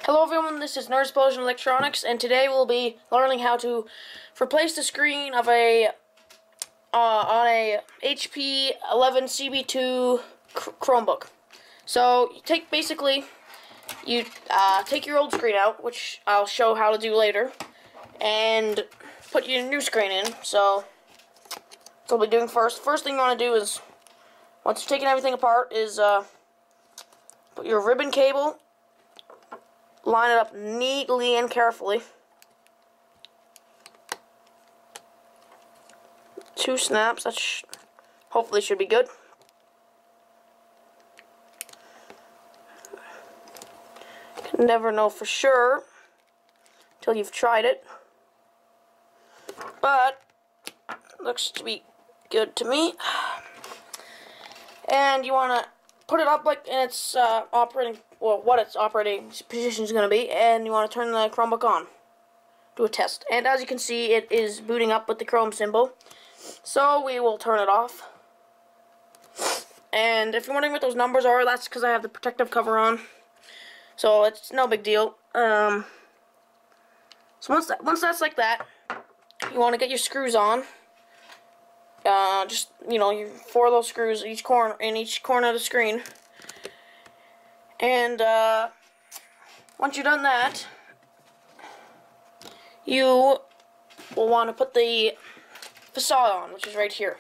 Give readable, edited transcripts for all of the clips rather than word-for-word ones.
Hello everyone, this is Nerdsplosion Electronix, and today we'll be learning how to replace the screen of on a HP 11 CB2 Chromebook. So you take your old screen out, which I'll show how to do later, and put your new screen in. So that's what we'll be doing first. First thing you want to do is, once you've taken everything apart, is put your ribbon cable. Line it up neatly and carefully. 2 snaps, that hopefully should be good. Can never know for sure until you've tried it. But looks to be good to me. And you want to put it up like in its what its operating position is going to be, and you want to turn the Chromebook on. Do a test. And as you can see, it is booting up with the Chrome symbol. So we will turn it off. And if you're wondering what those numbers are, that's because I have the protective cover on. So it's no big deal. So once that's like that, you want to get your screws on. Just, you 4 of those screws in each corner of the screen. And once you've done that, you will want to put the facade on, which is right here.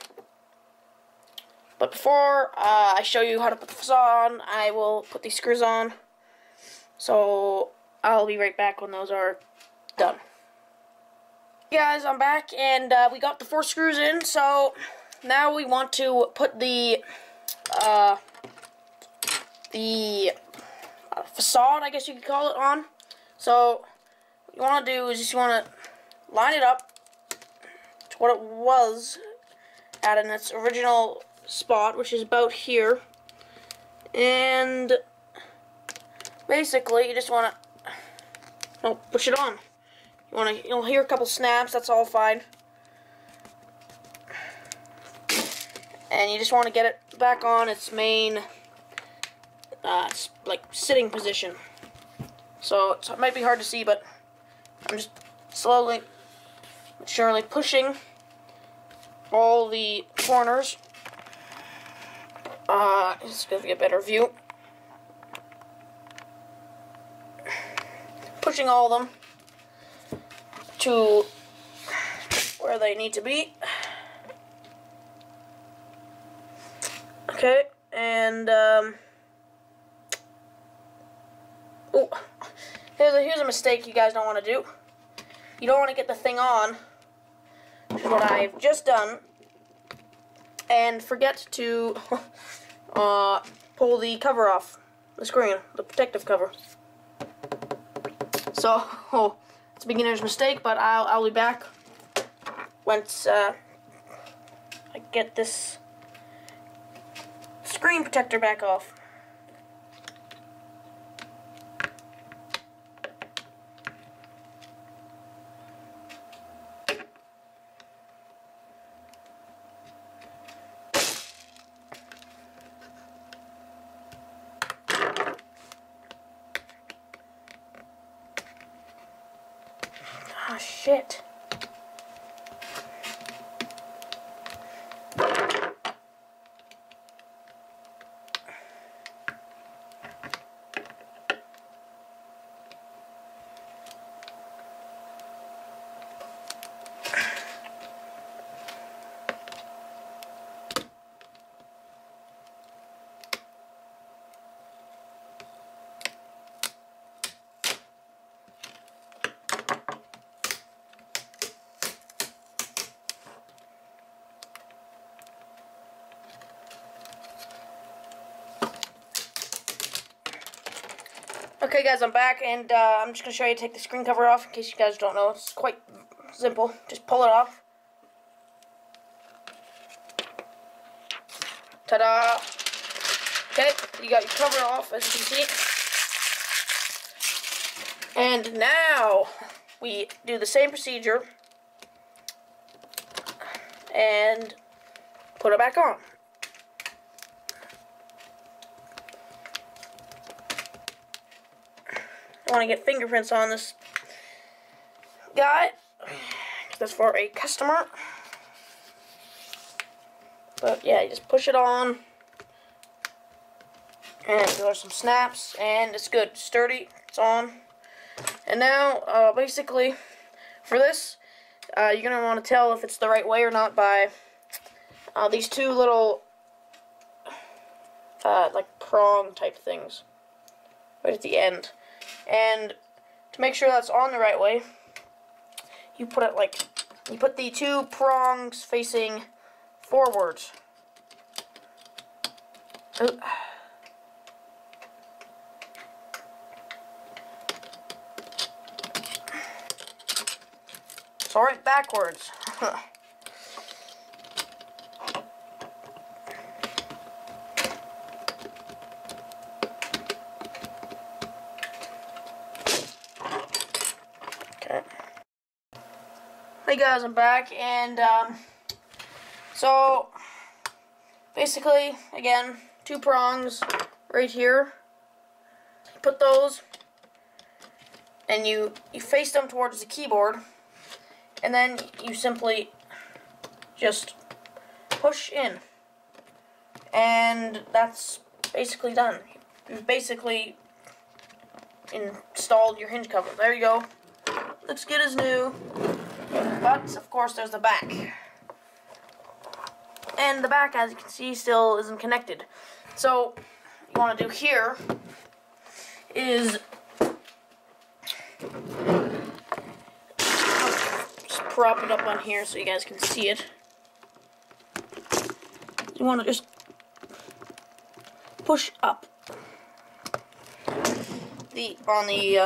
But before I show you how to put the facade on, I will put these screws on. So I'll be right back when those are done. Hey guys, I'm back, and we got the 4 screws in. So now we want to put the facade, I guess you could call it, on. So what you want to do is you want to line it up to what it was at in its original spot, which is about here. And basically you just want to push it on. You'll hear a couple snaps, that's all fine. And you just want to get it back on its main sitting position. So it might be hard to see, but I'm just slowly but surely pushing all the corners. Just to give you a better view. Pushing all of them to where they need to be. Okay, and here's a mistake you guys don't want to do. You don't want to get the thing on, which is what I've just done, and forget to pull the cover off the screen, the protective cover. So it's a beginner's mistake, but I'll be back once I get this screen protector back off. Oh shit. Okay guys, I'm back, and I'm just going to show you how to take the screen cover off in case you guys don't know. It's quite simple. Just pull it off. Ta-da! Okay, you got your cover off, as you can see. And now we do the same procedure and put it back on. want to get fingerprints on this guy. That's for a customer. But yeah, you just push it on. And there are some snaps, and it's good. Sturdy, it's on. And now, basically, for this, you're going to want to tell if it's the right way or not by these two little, like prong type things right at the end. And to make sure that's on the right way, you put it like, you put the two prongs facing forwards. Ooh. Sorry, backwards. Okay. Hey guys, I'm back, and so basically, again, two prongs right here. Put those, and you face them towards the keyboard. And then you simply just push in. And that's basically done. You've basically installed your hinge cover. There you go. Looks good as new. But, of course, there's the back. And the back, as you can see, still isn't connected. So, what you want to do here is prop it up on here so you guys can see it. You want to just push up on the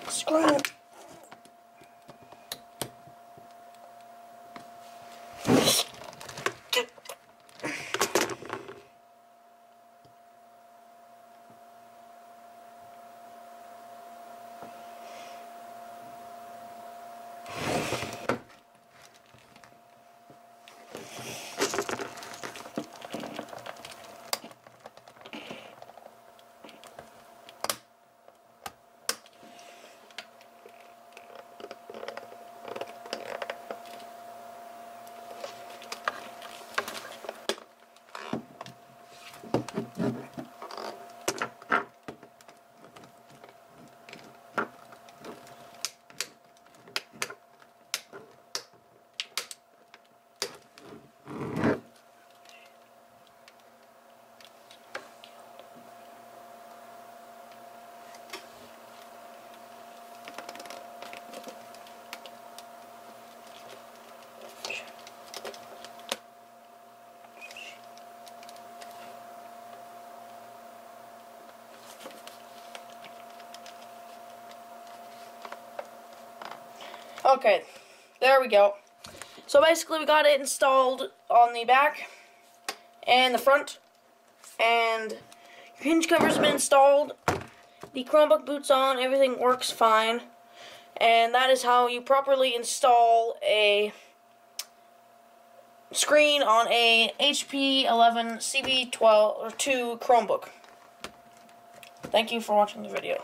screw. Okay, there we go. So basically we got it installed on the back and the front, and your hinge cover's been installed, the Chromebook boot's on, everything works fine, and that is how you properly install a screen on a HP 11 CB2 Chromebook. Thank you for watching the video.